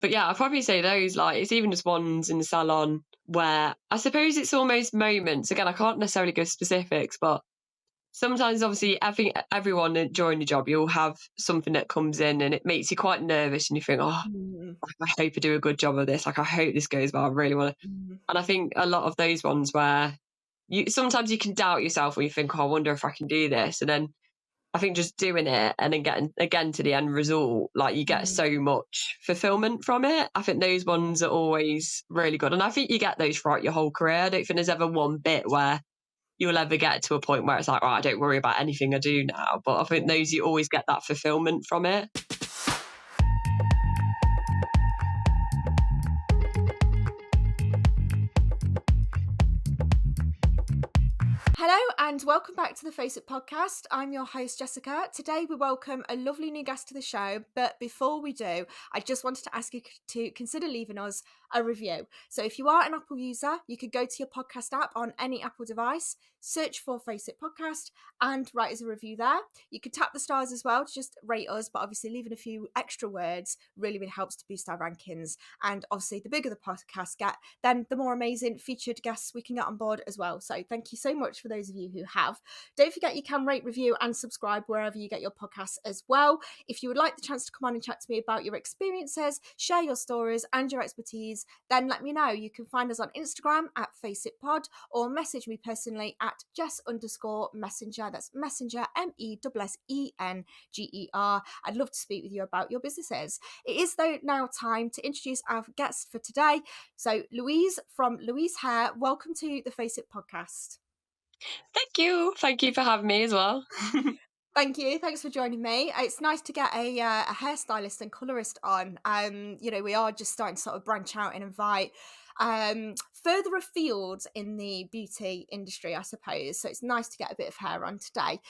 But yeah, I'd probably say those, like, it's even just ones in the salon where I suppose it's almost moments. Again, I can't necessarily give specifics, but sometimes obviously everyone during the job, you'll have something that comes in and it makes you quite nervous and you think, oh, Mm, I hope I do a good job of this. Like, I hope this goes well. I really want to. mm, And I think a lot of those ones where sometimes you can doubt yourself or you think, oh, I wonder if I can do this. And then I think just doing it and then getting again to the end result, like you get mm. so much fulfillment from it. I think those ones are always really good. And I think you get those throughout your whole career. I don't think there's ever one bit where you'll ever get to a point where it's like, right, I don't worry about anything I do now. But I think those, you always get that fulfillment from it. Hello and welcome back to the Face It podcast. I'm your host, Jessica. Today we welcome a lovely new guest to the show. But before we do, I just wanted to ask you to consider leaving us a review. So if you are an Apple user, you could go to your podcast app on any Apple device, search for Face It podcast and write us a review there. You could tap the stars as well to just rate us, but obviously leaving a few extra words really helps to boost our rankings. And obviously the bigger the podcast get, then the more amazing featured guests we can get on board as well. So thank you so much for those of you who have. Don't forget you can rate, review and subscribe wherever you get your podcasts as well. If you would like the chance to come on and chat to me about your experiences, share your stories and your expertise, then let me know. You can find us on Instagram at FaceItPod or message me personally at Jess_Messenger. That's Messenger, MESSENGER. I'd love to speak with you about your businesses. It is though now time to introduce our guest for today. So Louise from Louise Hair, welcome to the Face It podcast. Thank you. Thank you for having me as well. Thank you. Thanks for joining me. It's nice to get a hairstylist and colorist on. We are just starting to sort of branch out and invite further afield in the beauty industry, I suppose. So it's nice to get a bit of hair on today.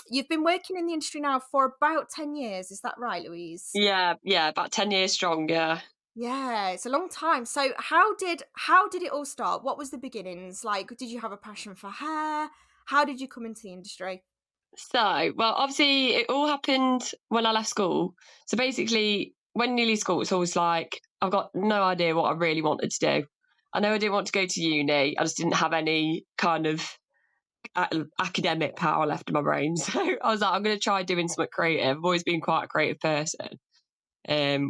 You've been working in the industry now for about 10 years. Is that right, Louise? Yeah, about 10 years strong, yeah. Yeah, it's a long time. So how did it all start? What was the beginnings? Like, did you have a passion for hair? How did you come into the industry? So, well, obviously, it all happened when I left school. So basically, when you leave school, it's always like, I've got no idea what I really wanted to do. I know I didn't want to go to uni. I just didn't have any kind of academic power left in my brain. So I was like, I'm going to try doing something creative. I've always been quite a creative person,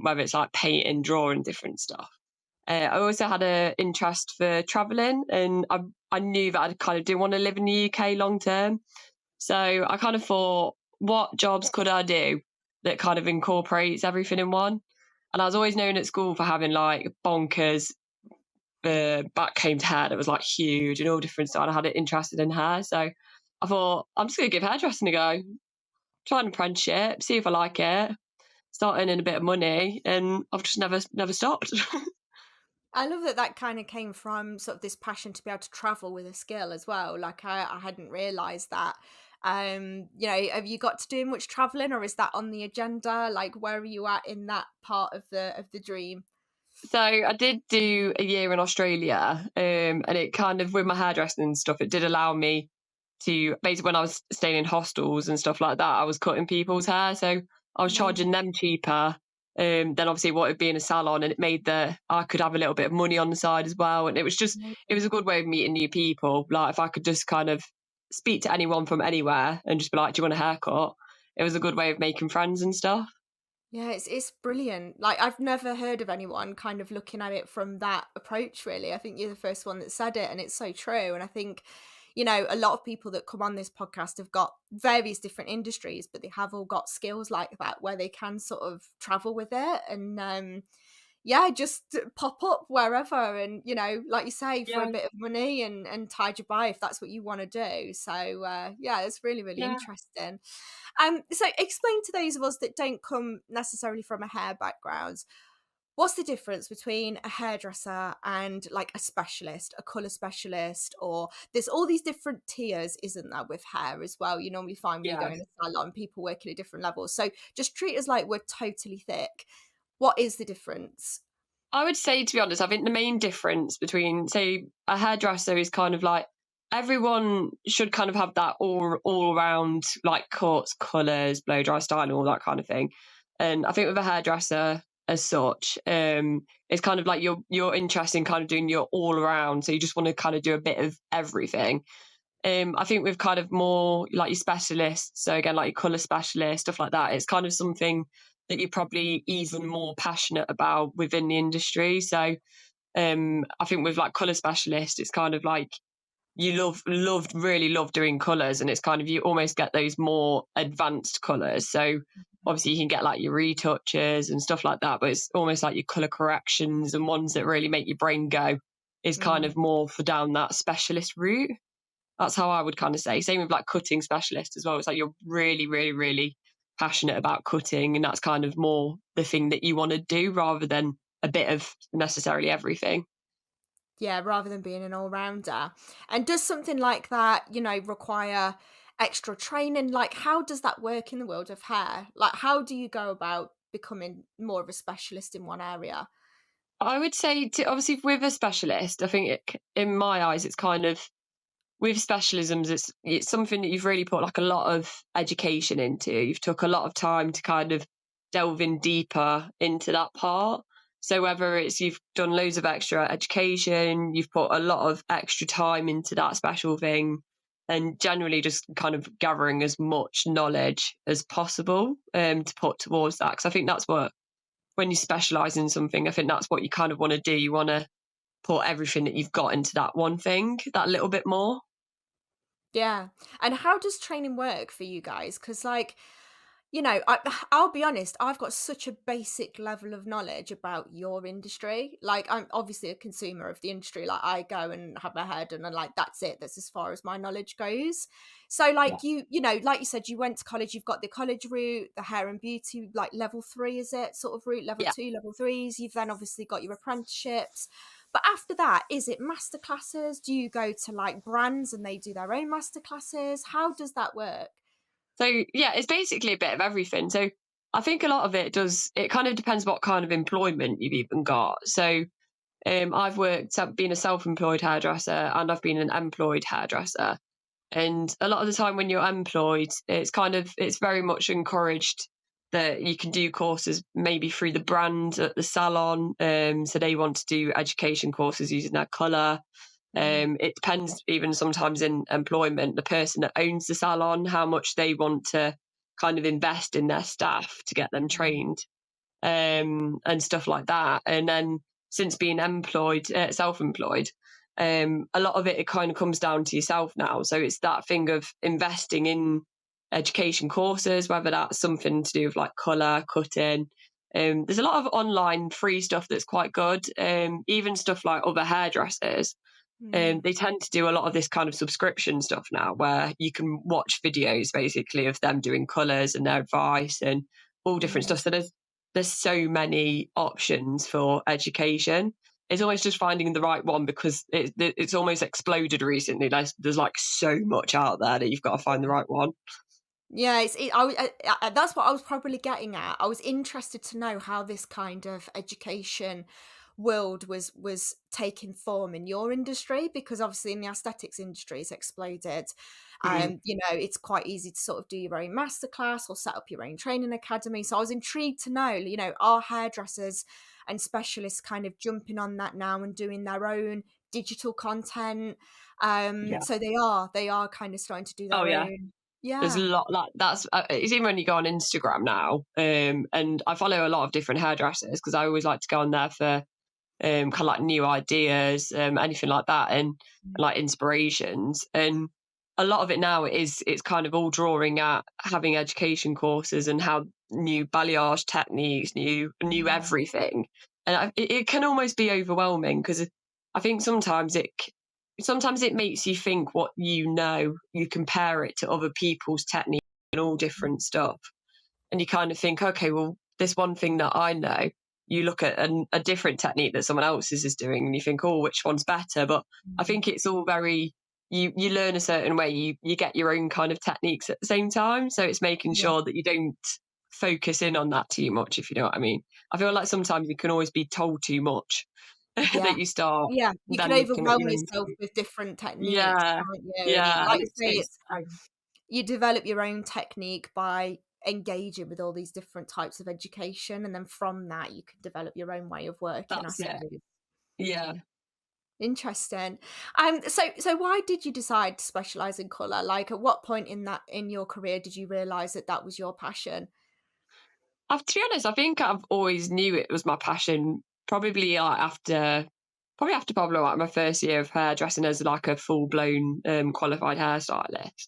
whether it's like painting, drawing, different stuff. I also had an interest for travelling, and I knew that I kind of didn't want to live in the UK long term. So I kind of thought, what jobs could I do that kind of incorporates everything in one? And I was always known at school for having like bonkers back combed hair that was like huge and all different stuff. And I had it interested in hair. So I thought, I'm just going to give hairdressing a go, try an apprenticeship, see if I like it, start earning a bit of money. And I've just never stopped. I love that kind of came from sort of this passion to be able to travel with a skill as well. Like I hadn't realised that. Have you got to do much travelling, or is that on the agenda? Like, where are you at in that part of the dream? So I did do a year in Australia, and it kind of, with my hairdressing and stuff, it did allow me to, basically when I was staying in hostels and stuff like that, I was cutting people's hair. So I was charging Amazing. them cheaper than obviously what it'd be in a salon, and it made I could have a little bit of money on the side as well. And it was Amazing. a good way of meeting new people. Like if I could just kind of speak to anyone from anywhere and just be like, do you want a haircut? It was a good way of making friends and stuff. Yeah, it's brilliant. Like I've never heard of anyone kind of looking at it from that approach, really. I think you're the first one that said it, and it's so true. And I think, a lot of people that come on this podcast have got various different industries, but they have all got skills like that where they can sort of travel with it and just pop up wherever and, like you say, for a Yeah, bit of money and tide you by if that's what you want to do. So, it's really, really yeah. interesting. So explain to those of us that don't come necessarily from a hair background, what's the difference between a hairdresser and like a specialist, a colour specialist, or there's all these different tiers, isn't there, with hair as well? You normally find when you go Yeah. in a salon, people working at different levels. So just treat us like we're totally thick. What is the difference? I would say, to be honest, I think the main difference between, say, a hairdresser is kind of like everyone should kind of have that all around like cuts, colours, blow dry style, and all that kind of thing. And I think with a hairdresser, as such. It's kind of like you're interested in kind of doing your all around, so you just want to kind of do a bit of everything. I think with kind of more like your specialists, so again, like your colour specialist, stuff like that, it's kind of something that you're probably even more passionate about within the industry. So I think with like colour specialist, it's kind of like you really love doing colours, and it's kind of you almost get those more advanced colours. So obviously you can get like your retouches and stuff like that, but it's almost like your colour corrections and ones that really make your brain go is kind of more for down that specialist route. That's how I would kind of say. Same with like cutting specialist as well. It's like you're really, really, really passionate about cutting, and that's kind of more the thing that you want to do rather than a bit of necessarily everything. Yeah, rather than being an all-rounder. And does something like that, require extra training? Like, how does that work in the world of hair? Like, how do you go about becoming more of a specialist in one area? I would say to, obviously with a specialist, I think in my eyes, it's kind of with specialisms, it's something that you've really put like a lot of education into. You've took a lot of time to kind of delve in deeper into that part. So whether it's you've done loads of extra education, you've put a lot of extra time into that special thing, and generally just kind of gathering as much knowledge as possible to put towards that. Because I think that's what, when you specialize in something, I think that's what you kind of want to do. You want to put everything that you've got into that one thing, that little bit more. Yeah. And how does training work for you guys? Because, like, I'll be honest, I've got such a basic level of knowledge about your industry. Like, I'm obviously a consumer of the industry. Like, I go and have my hair done, and like, that's it. That's as far as my knowledge goes. So, Yeah. like, like you said, you went to college, you've got the college route, the hair and beauty, like level 3, is it sort of route, level Yeah. 2, level 3s. You've then obviously got your apprenticeships. But after that, is it master classes? Do you go to like brands and they do their own master classes? How does that work? So yeah, it's basically a bit of everything. So I think a lot of it does, it kind of depends what kind of employment you've even got. So I've been a self-employed hairdresser, and I've been an employed hairdresser. And a lot of the time when you're employed, it's very much encouraged that you can do courses maybe through the brand at the salon. So they want to do education courses using their colour. Mm, It depends even sometimes in employment, the person that owns the salon, how much they want to kind of invest in their staff to get them mm, trained, and stuff like that. And then since being self-employed, a lot of it kind of comes down to yourself now. So it's that thing of investing in education courses, whether that's something to do with like colour, cutting. There's a lot of online free stuff that's quite good. Even stuff like other hairdressers. mm, They tend to do a lot of this kind of subscription stuff now, where you can watch videos basically of them doing colours and their advice and all different mm. stuff. So there's so many options for education. It's always just finding the right one, because it's almost exploded recently. There's like so much out there that you've got to find the right one. Yeah, that's what I was probably getting at. I was interested to know how this kind of education world was taking form in your industry, because obviously in the aesthetics industry it's exploded. Mm. It's quite easy to sort of do your own masterclass or set up your own training academy. So I was intrigued to know, are hairdressers and specialists kind of jumping on that now and doing their own digital content? Yeah. So they are kind of starting to do Oh their yeah. own. There's a Yeah. lot like that's it's even when you go on Instagram now, and I follow a lot of different hairdressers because I always like to go on there for kind of like new ideas, anything like that, and like inspirations. And a lot of it now it's kind of all drawing at having education courses and how new balayage techniques, new Mm, everything. And it can almost be overwhelming, because I think sometimes it makes you think what you compare it to other people's techniques and all different stuff, and you kind of think, okay, well, this one thing that I know, you look at a different technique that someone else is doing, and you think, oh, which one's better? But I mm, think it's all very, you learn a certain way, you get your own kind of techniques at the same time. So it's making yeah, sure that you don't focus in on that too much, if you know what I mean. I feel like sometimes you can always be told too much yeah, that you start yeah. You can then looking at overwhelm your own yourself technique. with different techniques, Yeah, can't you? And yeah, like and you say, it's it's you develop your own technique by engaging with all these different types of education, and then from that you can develop your own way of working, I That's it. suppose. Yeah. Interesting. So why did you decide to specialize in color? Like, at what point in your career did you realize that that was your passion? To be honest, I think I've always knew it was my passion. Probably like my first year of hairdressing as like a full blown qualified hairstylist.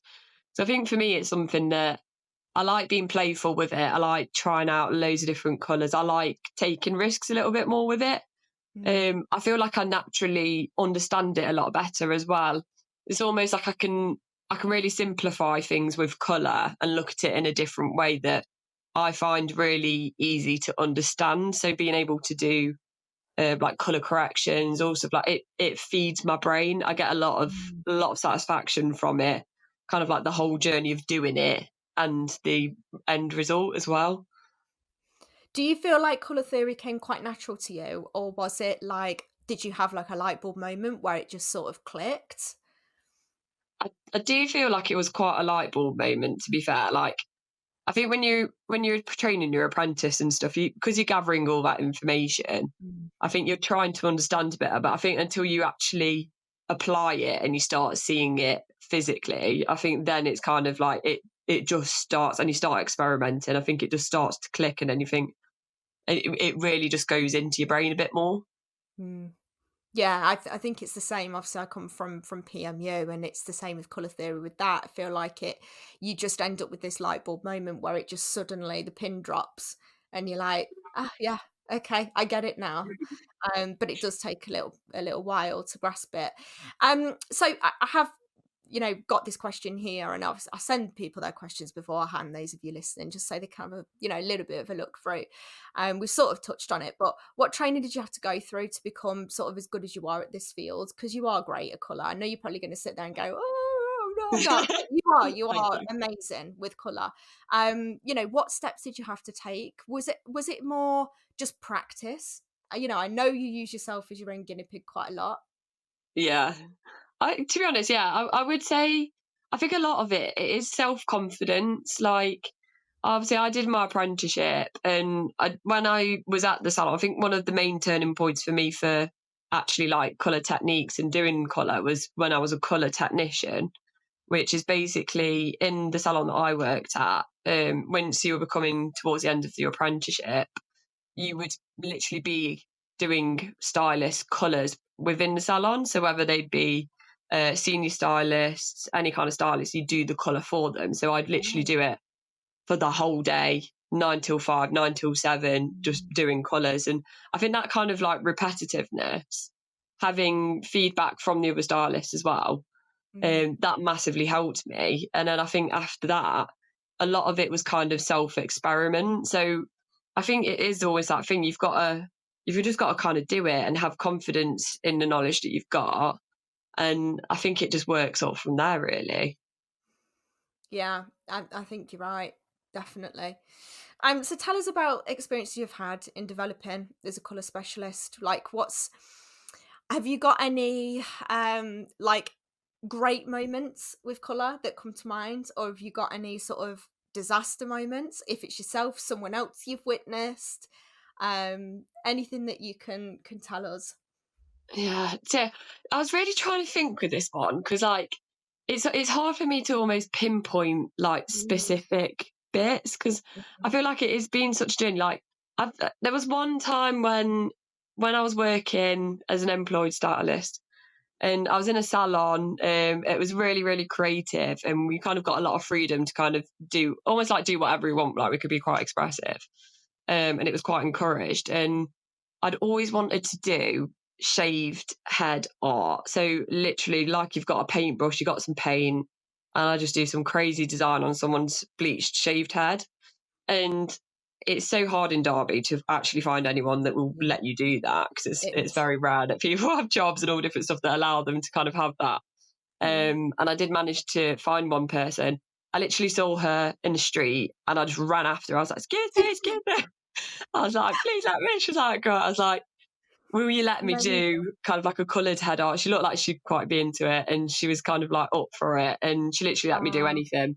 So I think for me, it's something that I like being playful with it. I like trying out loads of different colours. I like taking risks a little bit more with it. Mm, I feel like I naturally understand it a lot better as well. It's almost like I can really simplify things with colour and look at it in a different way that I find really easy to understand. So being able to do like colour corrections, also like it feeds my brain. I get mm. a lot of satisfaction from it, kind of like the whole journey of doing it and the end result as well. Do you feel like color theory came quite natural to you, or was it like, did you have like a light bulb moment where it just sort of clicked? I do feel like it was quite a light bulb moment, to be fair. Like I think when you're training your apprentice and stuff, because you're gathering all that information, Mm. I think you're trying to understand it better. But I think until you actually apply it and you start seeing it physically, I think then it's kind of like it just starts and you start experimenting. I think it just starts to click, and then you think it really just goes into your brain a bit more. Mm. Yeah, I think it's the same. Obviously, I come from PMU, and it's the same with color theory. With that, I feel like you just end up with this light bulb moment where it just suddenly the pin drops, and you're like, ah, yeah, okay, I get it now. But it does take a little while to grasp it. So I have, got this question here, and I send people their questions beforehand. Those of you listening, just so they can have a little bit of a look through. We've sort of touched on it, but what training did you have to go through to become sort of as good as you are at this field? Because you are great at colour. I know you're probably going to sit there and go, "Oh no, I'm not," but you Thank are you. amazing with colour. What steps did you have to take? Was it more just practice? I know you use yourself as your own guinea pig quite a lot. Yeah. To be honest, yeah, I would say I think a lot of it is self confidence. Like, obviously, I did my apprenticeship, and when I was at the salon, I think one of the main turning points for me for actually like color techniques and doing color was when I was a color technician, which is basically in the salon that I worked at. Once you were becoming towards the end of your apprenticeship, you would literally be doing stylist colours within the salon. So whether they'd be senior stylists, any kind of stylist, you do the colour for them. So I'd literally Oh. do it for the whole day, 9 till 5, 9 till 7, just Mm, doing colours. And I think that kind of like repetitiveness, having feedback from the other stylists as well, mm, that massively helped me. And then I think after that, a lot of it was kind of self experiment. So I think it is always that thing you've just got to kind of do it and have confidence in the knowledge that you've got. And I think it just works up from there, really. yeah, I think you're right. Definitely. So tell us about experience you've had in developing as a colour specialist. Like, have you got any like great moments with colour that come to mind, or have you got any sort of disaster moments? If it's yourself, someone else you've witnessed, anything that you can tell us. Yeah. So I was really trying to think with this one because, like, it's hard for me to almost pinpoint like Mm, specific bits because I mhm. feel like it has been such a journey. Like, there was one time when I was working as an employed stylist and I was in a salon. It was really, really creative, and we kind of got a lot of freedom to kind of do almost like do whatever we want. Like we could be quite expressive, and it was quite encouraged. And I'd always wanted to do shaved head art. So literally, like you've got a paintbrush, you got some paint, and I just do some crazy design on someone's bleached shaved head. And it's so hard in Derby to actually find anyone that will Yeah, let you do that because it it's is. very rare that people have jobs and all different stuff that allow them to kind of have that. Yeah. And I did manage to find one person. I literally saw her in the street and I just ran after her. I was like, excuse me, excuse me. I was like, please let me. She was like, girl, I was like, will you let me Amazing. do kind of like a coloured head art? She looked like she'd quite be into it and she was kind of like up for it. And she literally let me do Oh, anything.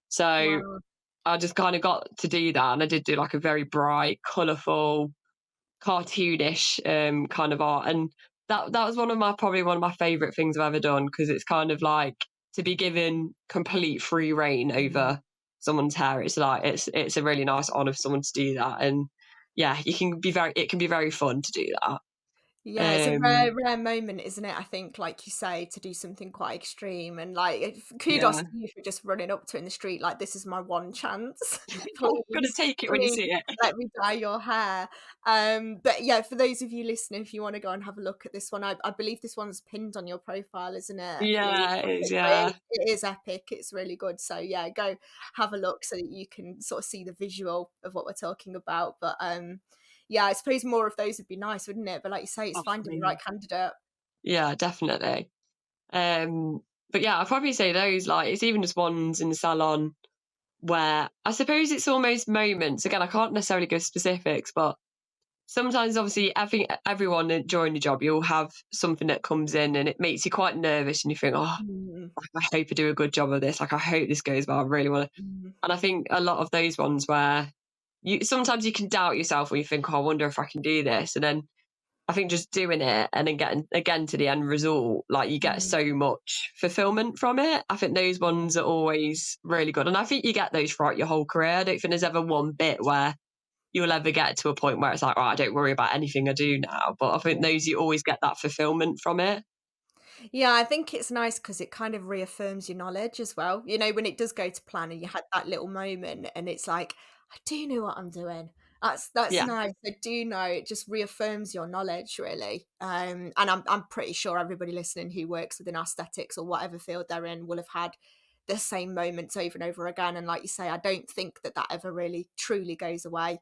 So wow. I just kind of got to do that, and I did do like a very bright, colourful, cartoonish kind of art, and that was probably one of my favourite things I've ever done, because it's kind of like to be given complete free reign Mm. over someone's hair. It's like it's a really nice honour for someone to do that, and yeah, it can be very fun to do that. Yeah, it's a Um, rare moment, isn't it? I think, like you say, to do something quite extreme, and like, kudos yeah, to you for just running up to it in the street like, "This is my one chance. I'm gonna Please, take it when you please see it. let me dye your hair." But yeah, for those of you listening, if you want to go and have a look at this one, I believe this one's pinned on your profile, isn't it, Louise? Yeah, it is. But Yeah, it is epic. It's really good. So yeah, go have a look so that you can sort of see the visual of what we're talking about. But yeah, I suppose more of those would be nice, wouldn't it? But like you say, it's finding the right absolutely. candidate. Yeah, definitely. Um, but yeah, I'd probably say those, like, it's even just ones in the salon where I suppose it's almost moments. Again, I can't necessarily give specifics, but sometimes obviously everyone during the job, you'll have something that comes in and it makes you quite nervous, and you think, oh, Mm, like, I hope I do a good job of this. Like, I hope this goes well. I really want to. mm, And I think a lot of those ones where sometimes you can doubt yourself when you think, oh, I wonder if I can do this. And then I think just doing it and then getting again to the end result, like, you get mm, so much fulfillment from it. I think those yeah, ones are always really good. And I think you get those throughout your whole career. I don't think there's ever one bit where you'll ever get to a point where it's like, oh, I don't worry about anything I do now. But I think yeah. those, you always get that fulfillment from it. Yeah, I think it's nice because it kind of reaffirms your knowledge as well. You know, when it does go to plan and you had that little moment and it's like, I do know what I'm doing. That's Yeah. nice. I do know. It just reaffirms your knowledge, really. And I'm pretty sure everybody listening who works within aesthetics or whatever field they're in will have had the same moments over and over again. And like you say, I don't think that ever really truly goes away.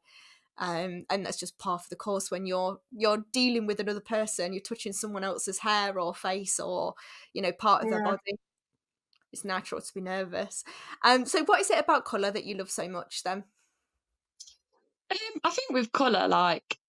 And that's just part of the course when you're dealing with another person, you're touching someone else's hair or face or part of their Yeah. body. It's natural to be nervous. So what is it about color that you love so much then? I think with colour, like,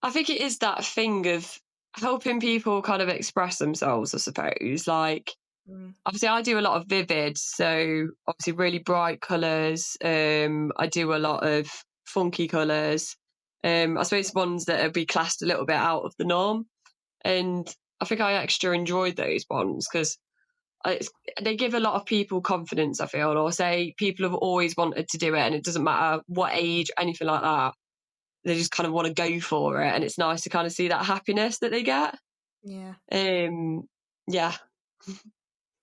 I think it is that thing of helping people kind of express themselves, I suppose. Like, Mm, obviously, I do a lot of vivid, so obviously really bright colours. I do a lot of funky colours. I suppose ones that would be classed a little bit out of the norm. And I think I extra enjoyed those ones because they give a lot of people confidence, I feel, or say people have always wanted to do it and it doesn't matter what age, anything like that. They just kind of want to go for it. And it's nice to kind of see that happiness that they get. yeah. Um, yeah,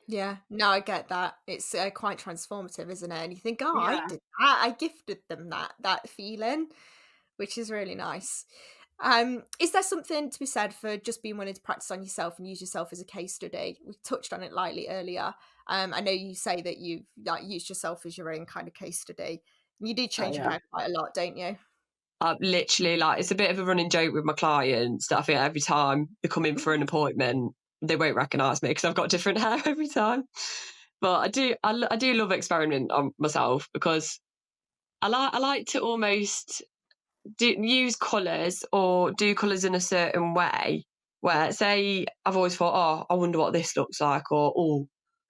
Yeah, no, I get that. It's quite transformative, isn't it? And you think, oh, I yeah. did that. I gifted them that feeling, which is really nice. Is there something to be said for just being willing to practice on yourself and use yourself as a case study? We touched on it lightly earlier. I know you say that you've like used yourself as your own kind of case study. You do Oh, change your yeah. hair quite a lot, don't you? Literally, like, it's a bit of a running joke with my clients that I think every time they come in for an appointment, they won't recognise me because I've got different hair every time. But I do love experimenting on myself because I like to almost use colours or do colours in a certain way where, say, I've always thought, oh, I wonder what this looks like, or, oh,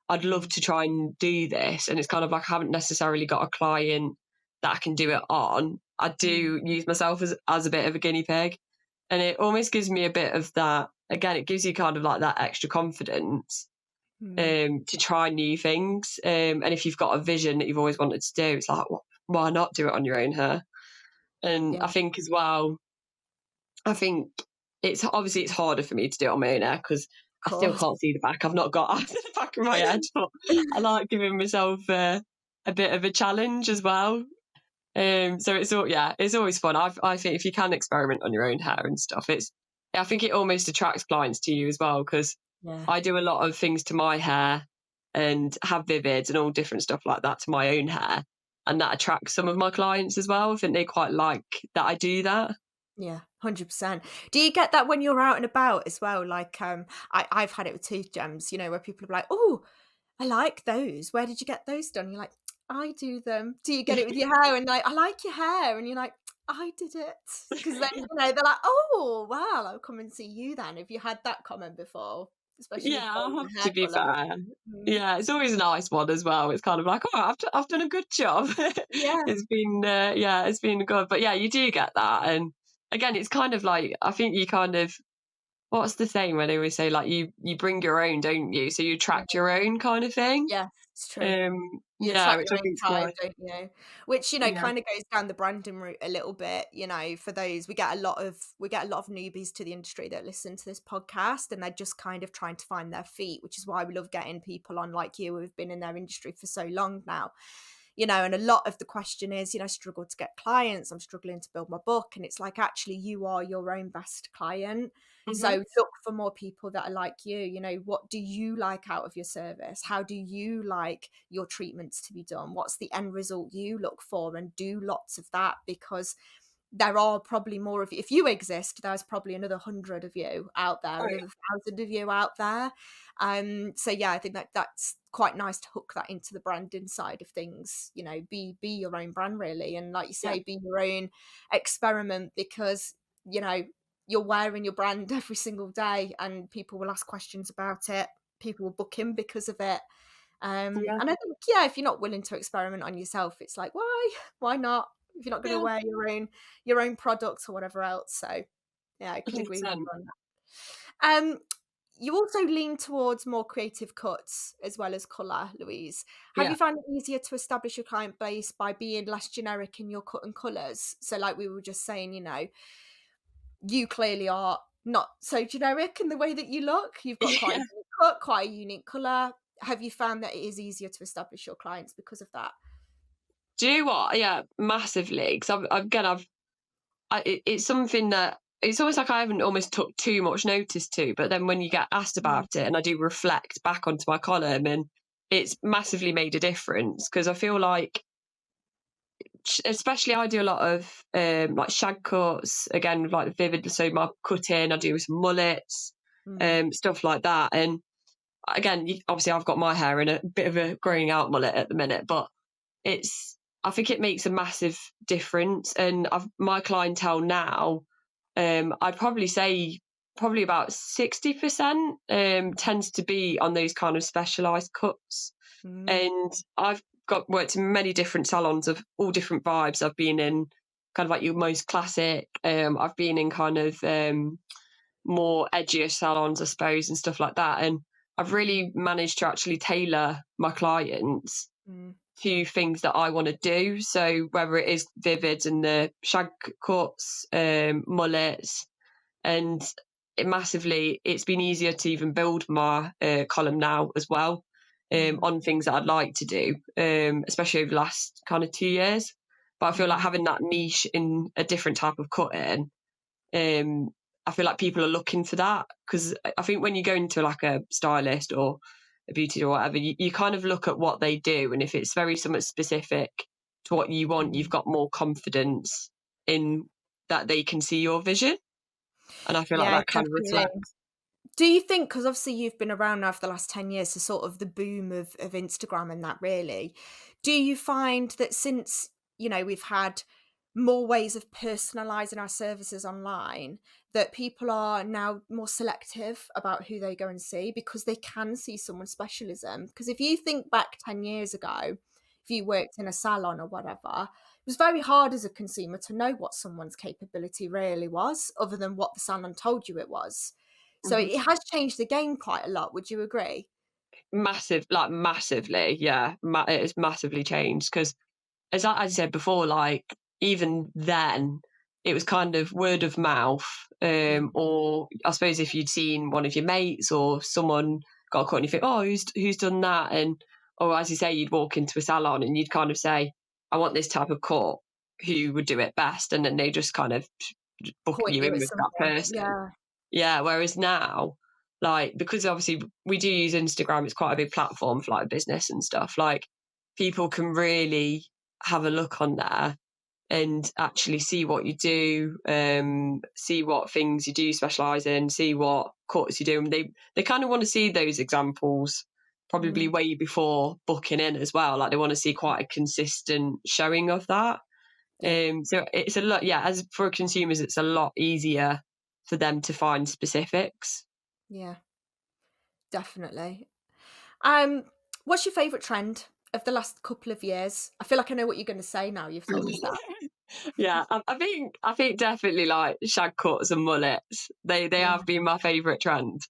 I'd love Mm, to try and do this. And it's kind of like I haven't necessarily got a client that I can do it on. I mm, do use myself as a bit of a guinea pig. And it almost gives me a bit of that, again, it gives you kind of like that extra confidence mm, to try new things. And if you've got a vision that you've always wanted to do, it's like, why not do it on your own hair? And yeah, I of think as well, I think it's harder for me to do it on my own hair because I still course. can't see the back. I've not got eyes at the back of my head, but I like giving myself a bit of a challenge as well. So it's always fun. I think if you can experiment on your own hair and stuff, I think it almost attracts clients to you as well because Yeah. I do a lot of things to my hair and have vivids and all different stuff like that to my own hair, and that attracts some of my clients as well. I think they quite like that I do that. Yeah, 100%. Do you get that when you're out and about as well? Like, I've had it with tooth gems, where people are like, "Oh, I like those. Where did you get those done?" You're like, "I do them." Do you get it with your hair? And like, "I like your hair," and you're like, "I did it." Because then they're like, "Oh, well, I'll come and see you then." Have you had that comment before? especially with Yeah, I gold have hair to be colour. fair. Mm. Yeah, it's always a nice one as well. It's kind of like, oh, I've done a good job. Yeah. It's been, yeah, it's been good. But yeah, you do get that. And again, it's kind of like, I think you kind of, what's the saying where they always say, like, you bring your own, don't you? So you attract your own kind of thing. Yes, it's true. You Yeah, attract which your I own think is tribe, nice. don't you? Which, Yeah. kind of goes down the branding route a little bit, for those we get a lot of newbies to the industry that listen to this podcast, and they're just kind of trying to find their feet, which is why we love getting people on like you who've been in their industry for so long now. And a lot of the question is, struggle to get clients, I'm struggling to build my book. And it's like, actually, you are your own best client. So Hmm. look for more people that are like you. What do you like out of your service? How do you like your treatments to be done? What's the end result you look for? And do lots of that, because there are probably more of you. If you exist, there's probably another 100 of you out there, Oh, another 1,000 of you out there. So yeah, I think that's quite nice to hook that into the branding side of things. Be your own brand, really, and like you yeah. say, be your own experiment, because you're wearing your brand every single day, and people will ask questions about it. People will book in because of it. Yeah. And I think, yeah, if you're not willing to experiment on yourself, it's like, why not? If you're not going to Yeah. wear your own products or whatever else. So yeah, I could agree with you 100%. on that. You also lean towards more creative cuts as well as colour, Louise. Have you Yeah. found it easier to establish your client base by being less generic in your cut and colours? So like we were just saying, you clearly are not so generic in the way that you look. You've got quite a Yeah. unique cut, quite a unique colour. Have you found that it is easier to establish your clients because of that? Do you know what? Yeah, massively. Because it's something that it's almost like I haven't almost took too much notice to, but then when you get asked Mm, about it, and I do reflect back onto my column, and it's massively made a difference because I feel like, especially I do a lot of like shag cuts again, with like vivid. So my cutting, I do some mullets, mm, stuff like that, and again, obviously I've got my hair in a bit of a growing out mullet at the minute, but it's I think it makes a massive difference. And my clientele now, I'd probably say probably about 60% tends to be on those kind of specialised cuts. mm, And I've got worked in many different salons of all different vibes. I've been in kind of like your most classic. I've been in kind of more edgier salons, I suppose, and stuff like that. And I've really managed to actually tailor my clients mm, to things that I want to do. So whether it is vivid and the shag cuts, mullets, and it's been easier to even build my column now as well, mm, on things that I'd like to do, especially over the last kind of 2 years. But I feel like mm. having that niche in a different type of cutting, um, I feel like people are looking for that, because I think when you go into like a stylist or a beauty or whatever, you kind of look at what they do, and if it's very somewhat specific to what you want, you've Mm. got more confidence in that they can see your vision, and I feel like Yeah, that kind of definitely. reflects. Do you think, because obviously you've been around now for the last 10 years, so sort of the boom of Instagram and that, really, do you find that since, we've had more ways of personalizing our services online, that people are now more selective about who they go and see because they can see someone's specialism? Because if you think back 10 years ago, if you worked in a salon or whatever, it was very hard as a consumer to know what someone's capability really was, other than what the salon told you it was. So Mhm. it has changed the game quite a lot. Would you agree? Massive, like massively, yeah. It has massively changed because, as I said before, like even then, it was kind of word of mouth, Mm, or I suppose if you'd seen one of your mates or someone got a cut and you think, oh, who's done that, and or as you say, you'd walk into a salon and you'd kind of say, I want this type of cut. Who would do it best? And then they just kind of book point you you in at with that someone. person. Yeah. Yeah, whereas now, like, because obviously we do use Instagram, it's quite a big platform for like business and stuff. Like, people can really have a look on there and actually see what you do, see what things you do specialise in, see what cuts you do. And they kind of want to see those examples probably Mm, way before booking in as well. Like, they want to see quite a consistent showing of that. yeah. So it's a lot, yeah, as for consumers, it's a lot easier for them to find specifics. Yeah. Definitely. Um, what's your favourite trend of the last couple of years? I feel like I know what you're going to say now. You've told us that. Yeah, I think definitely like shag cuts and mullets. They Yeah, have been my favourite trend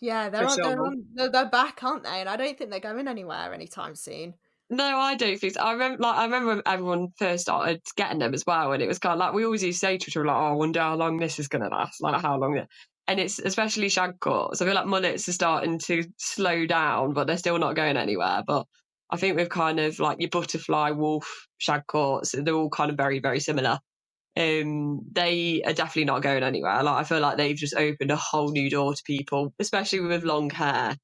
yeah, for sure. they're back, aren't they? And I don't think they're going anywhere anytime soon. No, I don't think so. I remember when everyone first started getting them as well, and it was kind of like we always used to say to each other, like, "Oh, I wonder how long this is going to last, like how long." And it's especially shag cuts. I feel like mullets are starting to slow down, but they're still not going anywhere. But I think we've kind of like your butterfly wolf shag cuts. They're all kind of very very similar. They are definitely not going anywhere. Like I feel like they've just opened a whole new door to people, especially with long hair,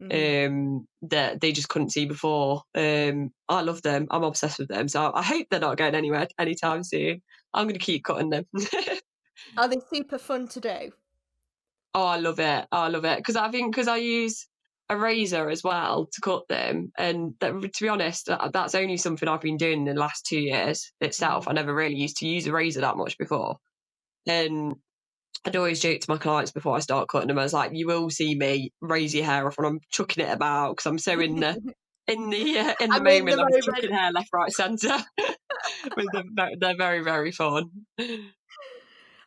Mm. that they just couldn't see before. I love them. I'm obsessed with them. So I hope they're not going anywhere anytime soon. I'm going to keep cutting them. Are they super fun to do? Oh, I love it. Oh, I love it because I use a razor as well to cut them, and to be honest, that's only something I've been doing in the last 2 years itself. Mm. I never really used to use a razor that much before, and I'd always joke to my clients before I start cutting them. I was like, "You will see me raise your hair off when I'm chucking it about because I'm so in the I'm in moment. the I'm moment. chucking hair left, right, centre." But they're very, very fun.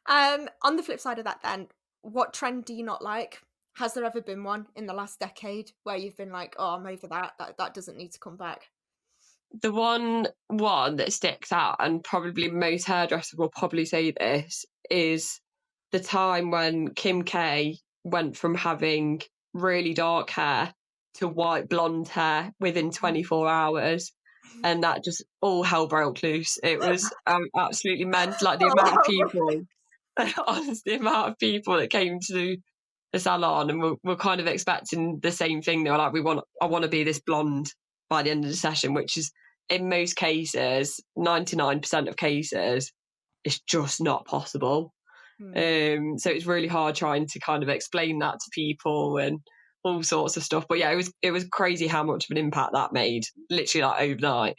On the flip side of that then, what trend do you not like? Has there ever been one in the last decade where you've been like, "Oh, I'm over that. That doesn't need to come back." The one that sticks out, and probably most hairdressers will probably say this, is the time when Kim K went from having really dark hair to white blonde hair within 24 hours. And that just all hell broke loose. It was absolutely meant like the amount of Oh, people, honestly, the amount of people that came to the salon and were kind of expecting the same thing. They were like, I want to be this blonde by the end of the session, which is in most cases, 99% of cases, it's just not possible. hmm. So it's really hard trying to kind of explain that to people and all sorts of stuff. But yeah, it was crazy how much of an impact that made, literally like overnight.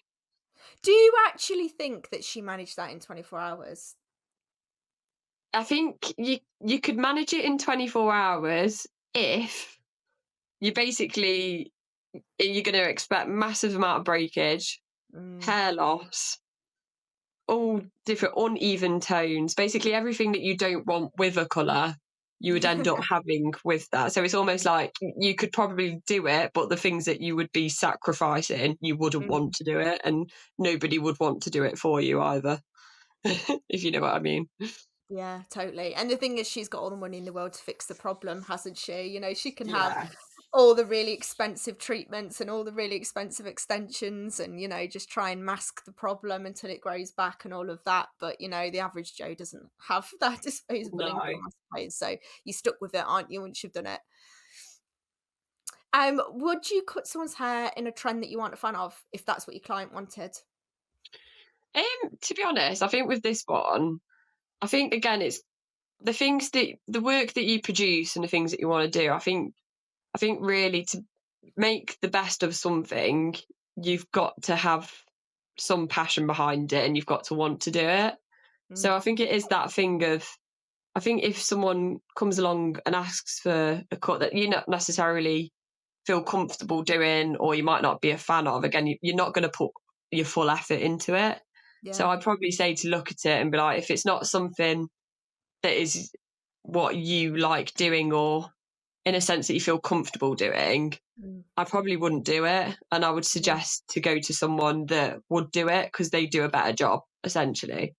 Do you actually think that she managed that in 24 hours? I think you could manage it in 24 hours if you basically you're going to expect massive amount of breakage, Mm. hair loss, all different uneven tones, basically everything that you don't want with a colour, you would end up having with that. So it's almost like you could probably do it, but the things that you would be sacrificing, you wouldn't Mm. want to do it, and nobody would want to do it for you either, if you know what I mean. Yeah, totally. And the thing is, she's got all the money in the world to fix the problem, hasn't she? You know, she can have Yeah. all the really expensive treatments and all the really expensive extensions and, just try and mask the problem until it grows back and all of that. But, the average Joe doesn't have that disposable No. income, I suppose. So you're stuck with it, aren't you, once you've done it? Would you cut someone's hair in a trend that you aren't a fan of if that's what your client wanted? To be honest, I think with this one, I think again it's the work that you produce and the things that you want to do. I think really to make the best of something, you've got to have some passion behind it and you've got to want to do it. Mm. So I think it is that thing of, I think if someone comes along and asks for a cut that you not necessarily feel comfortable doing, or you might not be a fan of, again, you're not going to put your full effort into it. So Yeah. I'd probably say to look at it and be like, if it's not something that is what you like doing, or in a sense that you feel comfortable doing, Mm. I probably wouldn't do it. And I would Yeah. suggest to go to someone that would do it because they do a better job, essentially.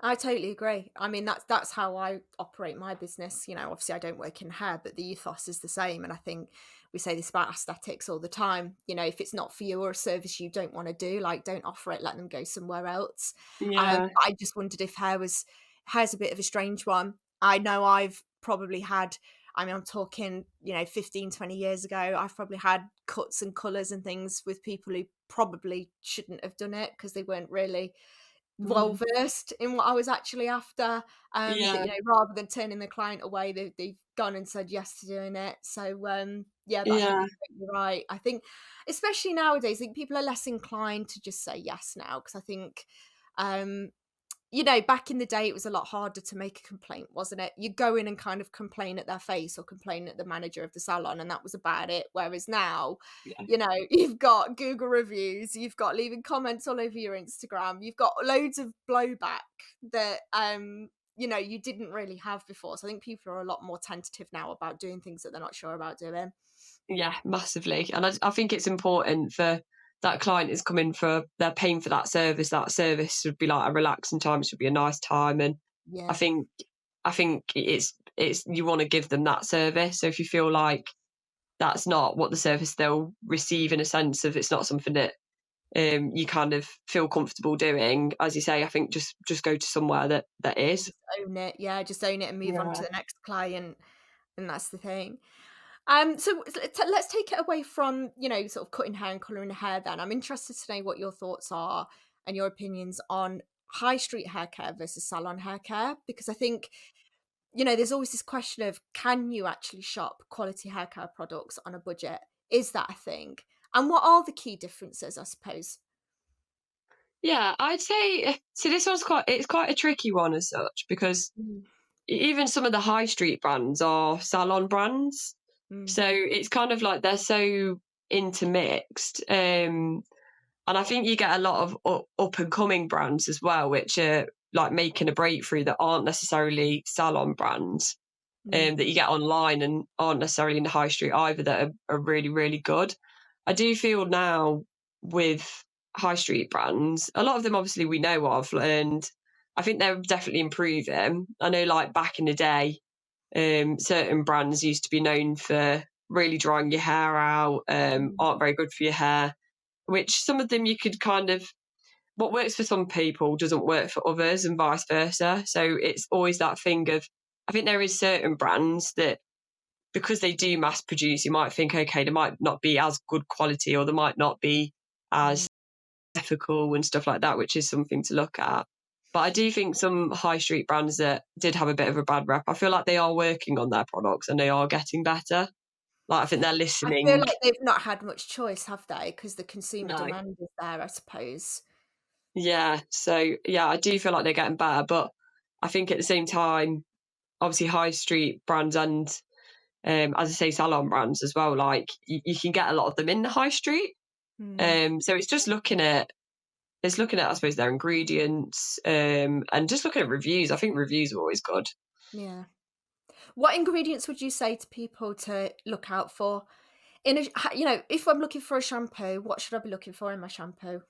I totally agree. I mean, that's how I operate my business. Obviously I don't work in hair, but the ethos is the same. And I think we say this about aesthetics all the time. If it's not for you or a service you don't want to do, like don't offer it, let them go somewhere else. Yeah. I just wondered if hair's a bit of a strange one. I know I've probably had, I mean, I'm talking, 15, 20 years ago, I've probably had cuts and colours and things with people who probably shouldn't have done it because they weren't really well Mm. versed in what I was actually after. That Yeah. rather than turning the client away, they've gone and said yes to doing it. So yeah, but I think Yeah. you're totally right. I think, especially nowadays, I think people are less inclined to just say yes now because I think um you know, back in the day, it was a lot harder to make a complaint, wasn't it? You go in and kind of complain at their face or complain at the manager of the salon, and that was about it. Whereas now, Yeah. you know, you've got Google reviews, you've got leaving comments all over your Instagram, you've got loads of blowback that you know, you didn't really have before. So I think people are a lot more tentative now about doing things that they're not sure about doing. Yeah, massively. And I think it's important for that client is coming for, they're paying for that service. That service should be like a relaxing time, it should be a nice time. And I Yeah. think I think it's you want to give them that service. So if you feel like that's not what the service they'll receive, in a sense of it's not something that you kind of feel comfortable doing, as you say, I think just go to somewhere that is. Just own it. Yeah, just own it and move on to Yeah. the next client. And that's the thing. So let's take it away from, you know, sort of cutting hair and colouring hair then. I'm interested to know what your thoughts are and your opinions on high street hair care versus salon hair care, because I think, you know, there's always this question of, can you actually shop quality hair care products on a budget? Is that a thing? And what are the key differences, I suppose? Yeah, I'd say so. This one's quite a tricky one as such, because Mm, even some of the high street brands are salon brands. mm, So it's kind of like they're so intermixed. And I think you get a lot of up and coming brands as well, which are like making a breakthrough that aren't necessarily salon brands, mm, that you get online and aren't necessarily in the high street either, that are really, really good. I do feel now with high street brands, a lot of them obviously we know of, and I think they're definitely improving. I know like back in the day, certain brands used to be known for really drying your hair out, mm. aren't very good for your hair, which some of them you could kind of, what works for some people doesn't work for others and vice versa. So it's always that thing of, I think there is certain brands that, because they do mass produce, you might think, okay, they might not be as good quality, or they might not be Mm. as ethical and stuff like that, which is something to look at. But I do think some high street brands that did have a bit of a bad rep, I feel like they are working on their products and they are getting better. Like I think they're I feel listening. like they've not had much choice, have they? Because the consumer No. demand is there, I suppose. Yeah. So yeah, I do feel like they're getting better, but I think at the same time, obviously high street brands and as I say, salon brands as well, like you can get a lot of them in the high street. Mm, So it's just looking at I suppose their ingredients, and just looking at reviews. I think reviews are always good. yeah. What ingredients would you say to people to look out for in you know, if I'm looking for a shampoo, what should I be looking for in my shampoo?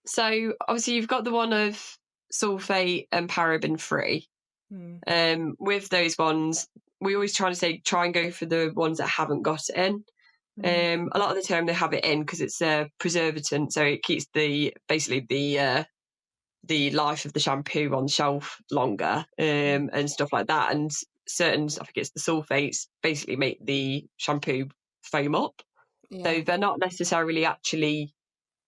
So obviously you've got the one of sulfate and paraben free. Mm, With those ones, we always try and go for the ones that haven't got it in. mm, A lot of the time they have it in because it's a preservative, so it keeps the life of the shampoo on shelf longer, mm, and stuff like that. And certain, I think it's the sulfates, basically make the shampoo foam up. yeah, So they're not necessarily actually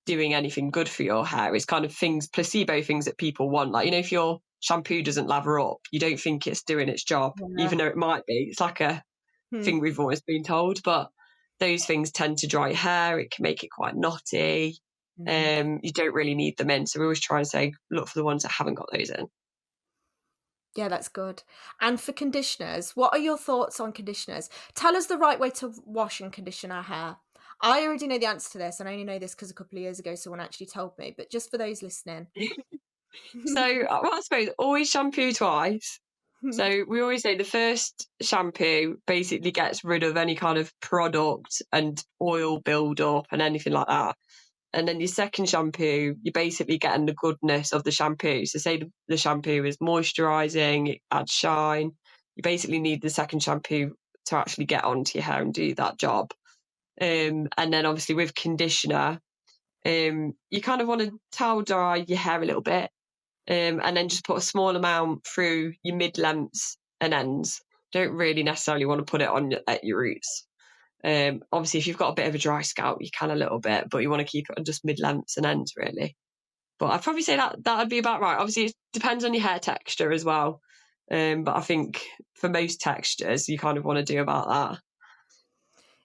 doing anything good for your hair. It's kind of things, placebo things that people want. Like, if your shampoo doesn't lather up, you don't think it's doing its job, yeah. even though it might be. It's like a Hmm, thing we've always been told. But those things tend to dry your hair. It can make it quite knotty. mm. You don't really need them in. So we always try and say, look for the ones that haven't got those in. Yeah, that's good. And for conditioners, what are your thoughts on conditioners? Tell us the right way to wash and condition our hair. I already know the answer to this, and I only know this because a couple of years ago someone actually told me, but just for those listening. So, well, I suppose always shampoo twice. So we always say the first shampoo basically gets rid of any kind of product and oil build-up and anything like that. And then your second shampoo, you're basically getting the goodness of the shampoo. So say the shampoo is moisturising, it adds shine. You basically need the second shampoo to actually get onto your hair and do that job. And then obviously with conditioner, you kind of want to towel dry your hair a little bit, and then just put a small amount through your mid lengths and ends. Don't really necessarily want to put it on at your roots. Obviously, if you've got a bit of a dry scalp, you can a little bit, but you want to keep it on just mid lengths and ends, really. But I'd probably say that would be about right. Obviously, it depends on your hair texture as well. But I think for most textures, you kind of want to do about that.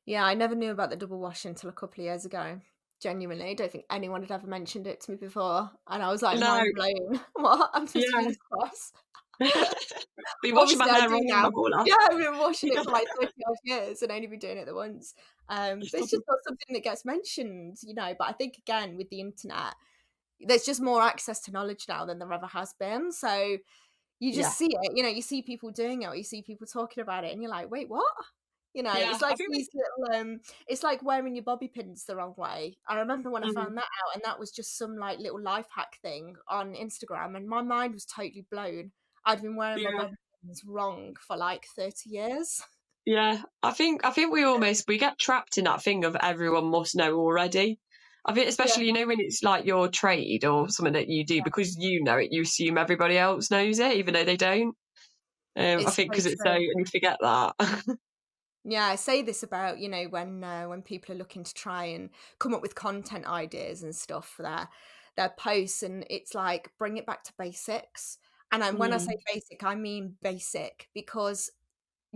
Yeah, I never knew about the double washing until a couple of years ago. Genuinely, I don't think anyone had ever mentioned it to me before, and I was, like, No, mind blown. What? I'm supposed to do yeah. this course? Be washing my Obviously, I hair do all in my now. ball Yeah, off. I've been washing it for, like, 30 odd years and only been doing it the once. But it's just not something that gets mentioned, but I think, again, with the internet, there's just more access to knowledge now than there ever has been, so you just Yeah. see it, you see people doing it or you see people talking about it and you're like, "Wait, what?" Yeah, It's I like think these little, it's like wearing your bobby pins the wrong way. I remember when I mhm, found that out, and that was just some, like, little life hack thing on Instagram, and my mind was totally blown. I'd been wearing my yeah. bobby pins wrong for, like, 30 years. Yeah, I think we get trapped in that thing of everyone must know already. I think Yeah, especially, when it's like your trade or something that you do, because you know it, you assume everybody else knows it, even though they don't. I it's think so because it's so, true. and you forget that. Yeah, I say this about, when people are looking to try and come up with content ideas and stuff for their posts, and it's like bring it back to basics. And when I say Mm, basic, I mean basic, because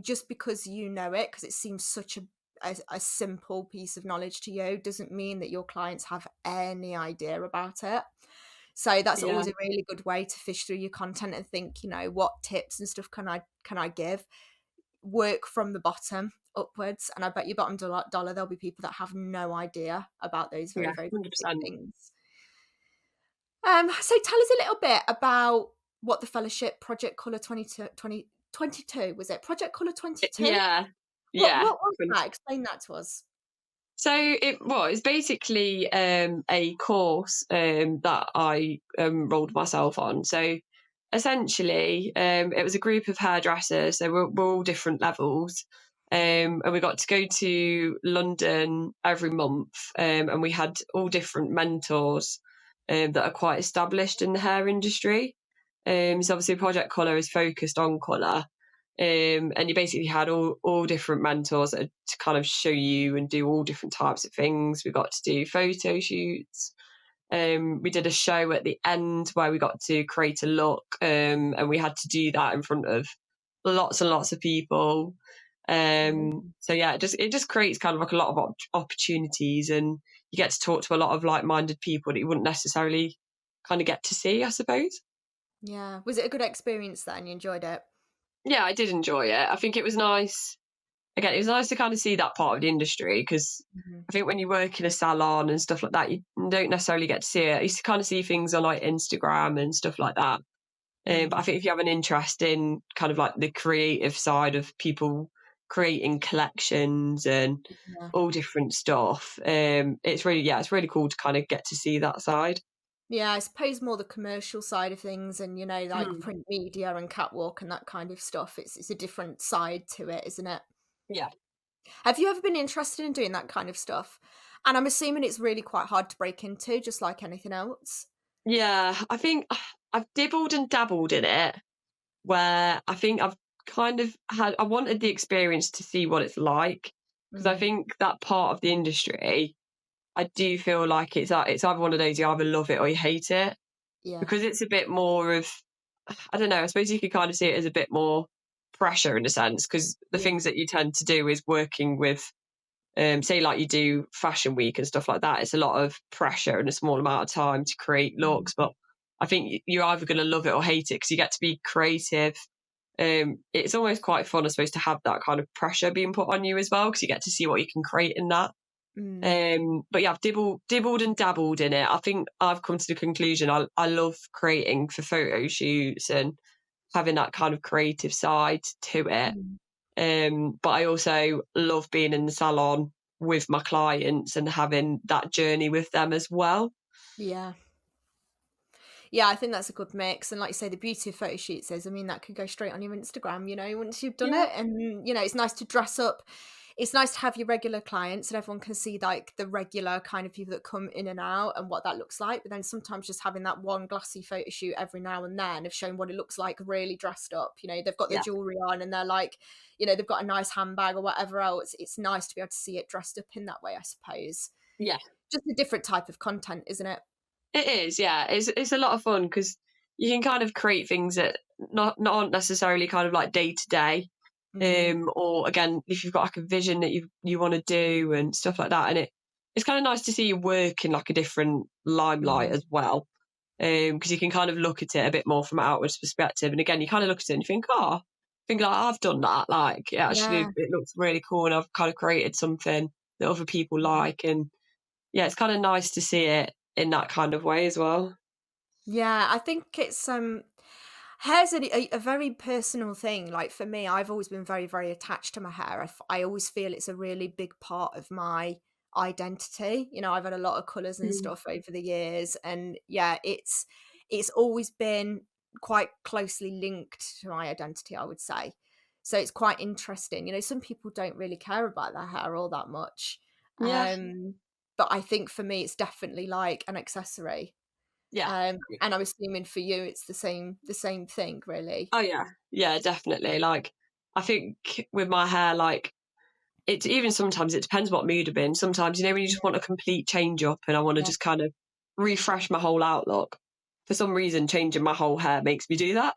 just because you know it, because it seems such a simple piece of knowledge to you, doesn't mean that your clients have any idea about it. So that's yeah, always a really good way to fish through your content and think, what tips and stuff can I give? Work from the bottom upwards, and I bet you bottom dollar there'll be people that have no idea about those very, yeah, very basic 100%. things. So tell us a little bit about what the fellowship Project Colour 2022 was it? Project Colour 22? Yeah, What yeah. was that? Explain that to us. So it was basically a course that I rolled myself on. So essentially, it was a group of hairdressers. So we're all different levels. And we got to go to London every month. And we had all different mentors that are quite established in the hair industry. So obviously, Project Colour is focused on colour. And you basically had all different mentors to kind of show you and do all different types of things. We got to do photo shoots. We did a show at the end where we got to create a look, and we had to do that in front of lots and lots of people. So yeah, it just creates kind of like a lot of opportunities, and you get to talk to a lot of like-minded people that you wouldn't necessarily kind of get to see, I suppose. Yeah. Was it a good experience then? You enjoyed it? Yeah, I did enjoy it. I think it was nice. Again, it was nice to kind of see that part of the industry, because Mhm. I think when you work in a salon and stuff like that, you don't necessarily get to see it. You kind of see things on like Instagram and stuff like that. But I Mm. think if you have an interest in kind of like the creative side of people creating collections and Yeah. all different stuff, it's really cool to kind of get to see that side. Yeah, I suppose more the commercial side of things and, like Mm. print media and catwalk and that kind of stuff. It's a different side to it, isn't it? Yeah. Have you ever been interested in doing that kind of stuff? And I'm assuming it's really quite hard to break into, just like anything else. Yeah, I think I've dibbled and dabbled in it, where I think I've kind of I wanted the experience to see what it's like, because I Mm, think that part of the industry, I do feel like it's either one of those, you either love it or you hate it, yeah, because it's a bit more of, I don't know, I suppose you could kind of see it as a bit more pressure in a sense, because the yeah, things that you tend to do is working with, say like you do fashion week and stuff like that, it's a lot of pressure in a small amount of time to create mm, looks. But I think you're either going to love it or hate it, because you get to be creative. It's almost quite fun, I suppose, to have that kind of pressure being put on you as well, because you get to see what you can create in that. mm, But yeah, I've dibbled and dabbled in it. I think I've come to the conclusion I love creating for photo shoots and having that kind of creative side to it. mm. But I also love being in the salon with my clients and having that journey with them as well. Yeah. Yeah, I think that's a good mix. And like you say, the beauty of photo shoots is, I mean, that could go straight on your Instagram, once you've done Yeah, it. And, it's nice to dress up. It's nice to have your regular clients and everyone can see like the regular kind of people that come in and out and what that looks like. But then sometimes just having that one glassy photo shoot every now and then of showing what it looks like really dressed up. They've got their yeah, jewelry on and they're like, they've got a nice handbag or whatever else. It's nice to be able to see it dressed up in that way, I suppose. yeah. Just a different type of content, isn't it? It is, yeah. It's a lot of fun, because you can kind of create things that not aren't necessarily kind of like day to day. Mm, Or again, if you've got like a vision that you want to do and stuff like that, and it's kind of nice to see your work in like a different limelight Mm. as well. Because you can kind of look at it a bit more from an outwards perspective. And again, you kind of look at it and you think, oh, I think like I've done that. Like, yeah, actually, Yeah. it looks really cool, and I've kind of created something that other people like. And yeah, it's kind of nice to see it in that kind of way as well. Yeah, I think it's hair's a very personal thing. Like for me, I've always been very, very attached to my hair. I always feel it's a really big part of my identity. You know, I've had a lot of colours and Mm. stuff over the years, and yeah, it's always been quite closely linked to my identity, I would say. So it's quite interesting. You know, some people don't really care about their hair all that much. Yeah, But I think for me it's definitely like an accessory. yeah. And I'm assuming for you it's the same thing, really. Oh yeah, yeah, definitely. Like, I think with my hair, like it's even sometimes it depends what mood I'm in. Sometimes, you know, when you just want a complete change up and I want to Yeah. just kind of refresh my whole outlook. For some reason, changing my whole hair makes me do that.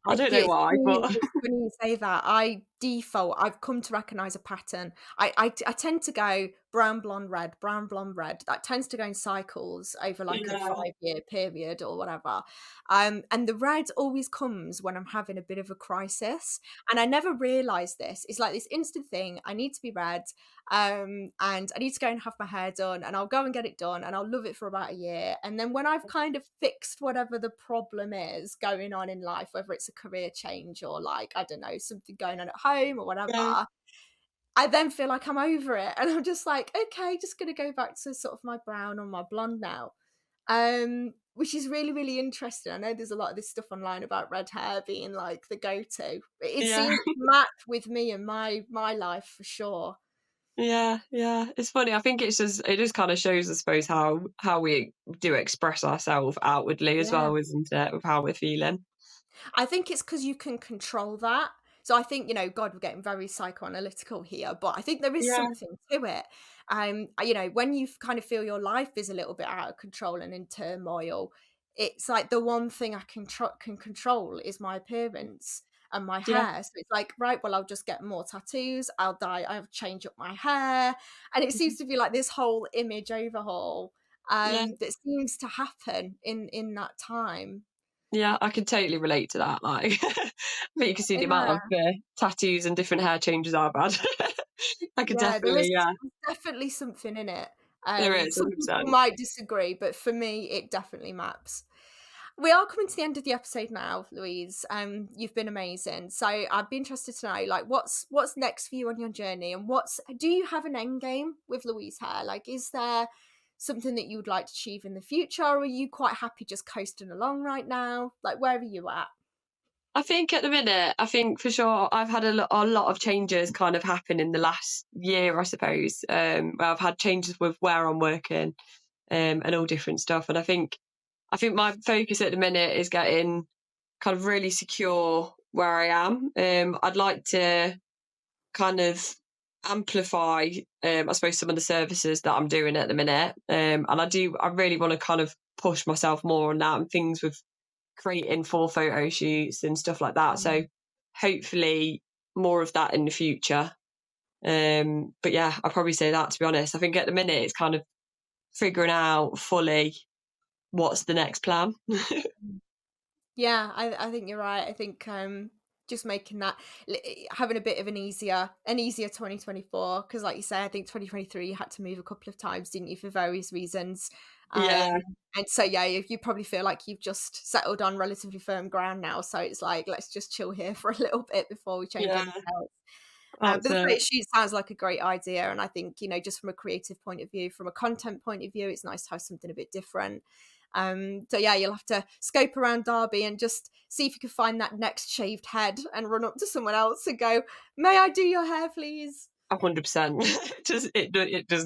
I don't Yeah, know why, but it's funny you say that. I've come to recognise a pattern. I tend to go brown, blonde, red, brown, blonde, red. That tends to go in cycles over like a yeah, 5-year period or whatever. And the red always comes when I'm having a bit of a crisis. And I never realised this. It's like this instant thing. I need to be red, and I need to go and have my hair done, and I'll go and get it done, and I'll love it for about a year. And then when I've kind of fixed whatever the problem is going on in life, whether it's a career change or like, I don't know, something going on at home or yeah, whatever, I then feel like I'm over it. And I'm just like, okay, just gonna go back to sort of my brown or my blonde now. Which is really, really interesting. I know there's a lot of this stuff online about red hair being like the go-to. It yeah, seems to map with me and my life for sure. yeah, yeah. It's funny. I think it just kind of shows, I suppose, how we do express ourselves outwardly as Yeah. well, isn't it? With how we're feeling. I think it's because you can control that. So I think, God, we're getting very psychoanalytical here, but I think there is Yeah, something to it. When you kind of feel your life is a little bit out of control and in turmoil, it's like the one thing I can control is my appearance and my yeah, hair. So it's like, right, well, I'll just get more tattoos, I'll dye, I'll change up my hair. And it mhm, seems to be like this whole image overhaul yeah. that seems to happen in that time. Yeah, I can totally relate to that. Like, I think you can see the amount of Yeah. tattoos and different hair changes I've had. I could Yeah, there is definitely, yeah, definitely something in it. there is Some people 100%. might disagree, but for me, it definitely maps. We are coming to the end of the episode now, Louise. You've been amazing. So I'd be interested to know, like, what's next for you on your journey, and do you have an end game with Louise Hair? Like, is there something that you would like to achieve in the future, or are you quite happy just coasting along right now? Like, where are you at? I think at the minute, I think for sure I've had a lot of changes kind of happen in the last year, I suppose. Where I've had changes with where I'm working, and all different stuff. And I think my focus at the minute is getting kind of really secure where I am. I'd like to kind of amplify, I suppose, some of the services that I'm doing at the minute. And I really want to kind of push myself more on that and things with creating for photo shoots and stuff like that. So Mm. hopefully more of that in the future. But yeah, I'd probably say that, to be honest. I think at the minute it's kind of figuring out fully what's the next plan. Yeah, I think you're right. I think just making that having a bit of an easier 2024, because like you say, I think 2023 you had to move a couple of times, didn't you, for various reasons. Um Yeah, and so yeah, you probably feel like you've just settled on relatively firm ground now. So it's like, let's just chill here for a little bit before we change yeah, anything else. that's But the it. photo shoot sounds like a great idea, and I think, just from a creative point of view, from a content point of view, it's nice to have something a bit different. So yeah, you'll have to scope around Derby and just see if you can find that next shaved head and run up to someone else and go, "May I do your hair, please?" 100%. It does